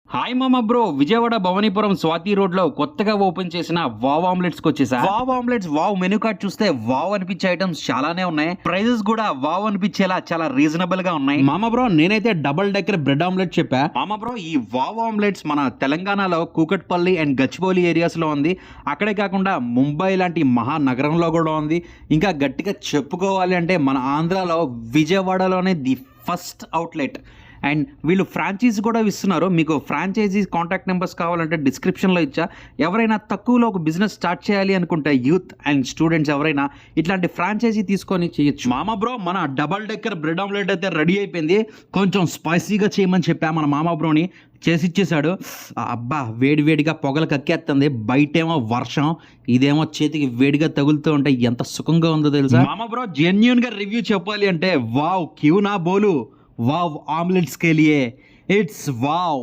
Hi మామ bro, Vijayawada Bhavanipuram Swathi road లో కొత్తగా ఓపెన్ చేసిన వావ్ ఆమ్లెట్స్ కి వచ్చేసా. Wow omelettes wow menu card చూస్తే వావ్ అనిపించే ఐటమ్స్ చాలానే ఉన్నాయి. ప్రైజెస్ కూడా వావ్ అనిపించేలా చాలా రీజనబుల్ గా ఉన్నాయి. మామ బ్రో, నేనైతే డబుల్ డెక్కర్ బ్రెడ్ ఆమ్లెట్ చెప్పా. మామ బ్రో, ఈ వావ్ ఆమ్లెట్స్ మన తెలంగాణలో కూకట్పల్లి అండ్ గచ్చిబౌలి ఏరియాస్ లో ఉంది. అక్కడే కాకుండా ముంబై లాంటి మహానగరంలో కూడా ఉంది. ఇంకా గట్టిగా చెప్పుకోవాలి అంటే మన ఆంధ్రాలో విజయవాడలోనే ది ఫస్ట్ అవుట్లెట్. అండ్ వీళ్ళు ఫ్రాంచైజీ కూడా ఇస్తున్నారు. మీకు ఫ్రాంచైజీ కాంటాక్ట్ నెంబర్స్ కావాలంటే డిస్క్రిప్షన్లో ఇచ్చా. ఎవరైనా తక్కువలో ఒక బిజినెస్ స్టార్ట్ చేయాలి అనుకుంటే యూత్ అండ్ స్టూడెంట్స్ ఎవరైనా ఇట్లాంటి ఫ్రాంచైజీ తీసుకొని చేయొచ్చు. మామ బ్రో, మన డబల్ డెక్కర్ బ్రెడ్ ఆమ్లెట్ అయితే రెడీ అయిపోయింది. కొంచెం స్పైసీగా చేయమని చెప్పా మన మామ బ్రోని, చేసిచ్చేసాడు. అబ్బా, వేడివేడిగా పొగలు కక్కేస్తుంది. బయటేమో వర్షం, ఇదేమో చేతికి వేడిగా తగులుతూ ఉంటే ఎంత సుఖంగా ఉందో తెలుసా. మామ బ్రో, జెన్యూన్ గా రివ్యూ చెప్పాలి అంటే వావ్, క్యూ నా బోలు, वाव ऑमलेट्स के लिए इट्स वाव।